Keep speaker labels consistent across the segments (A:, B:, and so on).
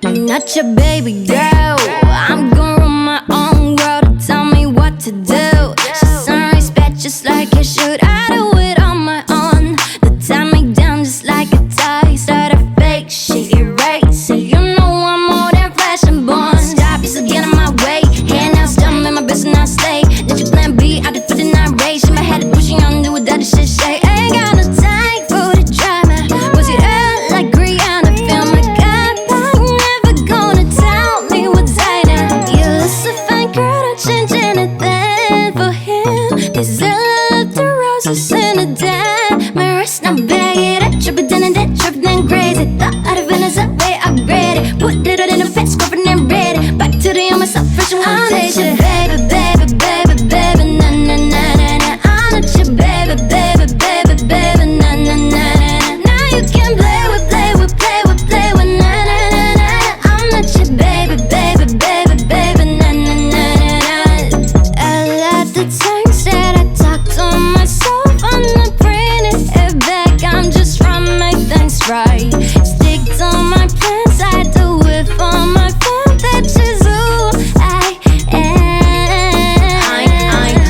A: I'm not your baby girl. I'm gonna run my own world. Tell me what to do. She's some respect just like you should. I do it on my own. They tie me down just like a tie. Start a fake shit, erase. So you know I'm more than flesh and bone. Stop, you still get in my way. Hand out, stumble in my business, I stay. Let your plan B, I did for the night race. In my head, pushing on, do what that shit say. Ain't got no time for the drama. Was it out like Rihanna? Feel my God, I'm never gonna tell me what's I know. You look so fine, girl, don't change anything for him. This love the roses in a dime. My wrist now bag it up, trip it down and that trip then crazy. Thought out of Venice, up way upgraded. Put it out in a fence, scrubbing and ready. Back to the on myself, fresh and one day. Baby, baby, baby, baby, na na na na na. I'm not your baby, baby, baby, baby, na na na na. Now you can play with, play with, play with, play with, na na na na. I'm not your baby, baby, baby, baby, na na na na. I love the times that I talk to myself. I'm not bringing it back. I'm just trying to make things right. Stick to my plans. I do it for my fam. That's just who I am.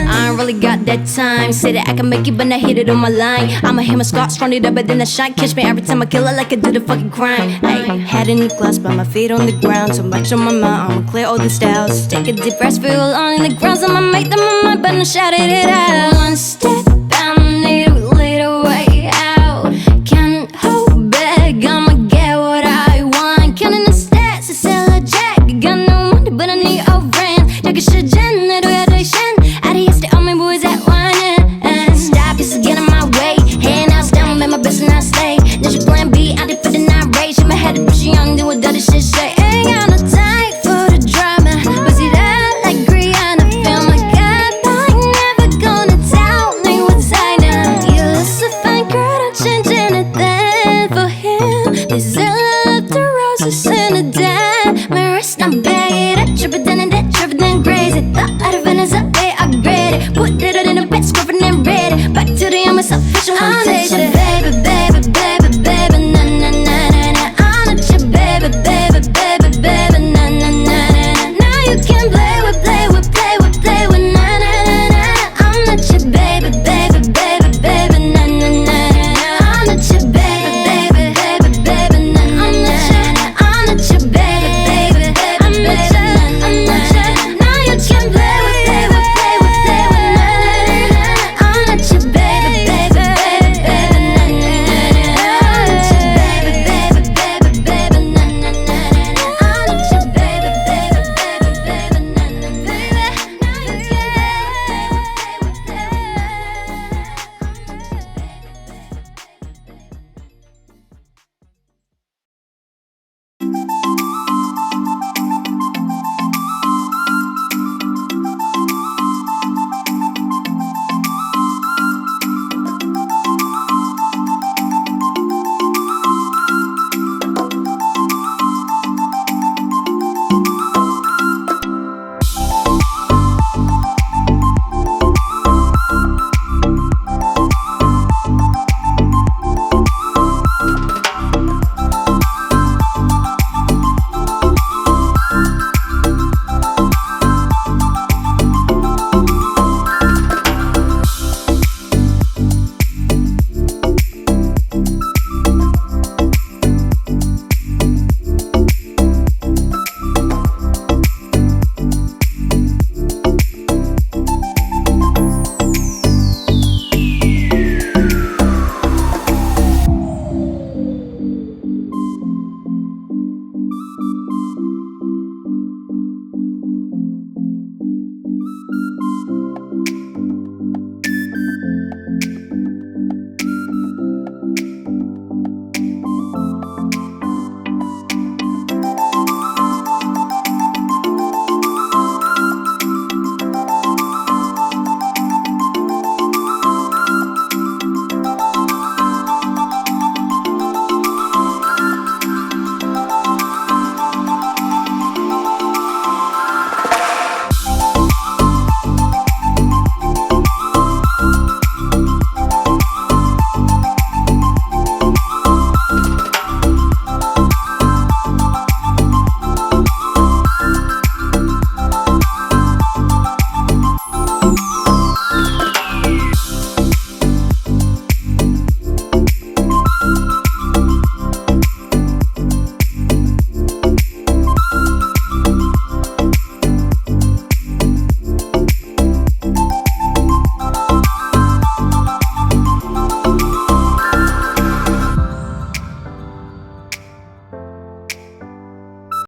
A: I ain't really got that time. Say that I can make it, but not hit it on my line. I'ma hit my Scotch, run it up, but then I shine. Catch me every time I kill it like I do the fucking crime. Ay, head in the glass, but my feet on the ground. Too much on my mind, I'ma clear all the styles. Take a deep breath, feel on the ground. I'ma make them on my but I shouted it out. One step, I'ma need to lead a way out. Can't hold back, I'ma get what I want. Counting the stats, I sell a jack. Got no money, but I need a friend. Jag är tjejen, när du är dig känd. Är det just det om min boys at one. Stop, you still get in my way. Hand out, down, make my business, I stay. There's your plan B, I did for the night race. In my head, pushing on, do what that is.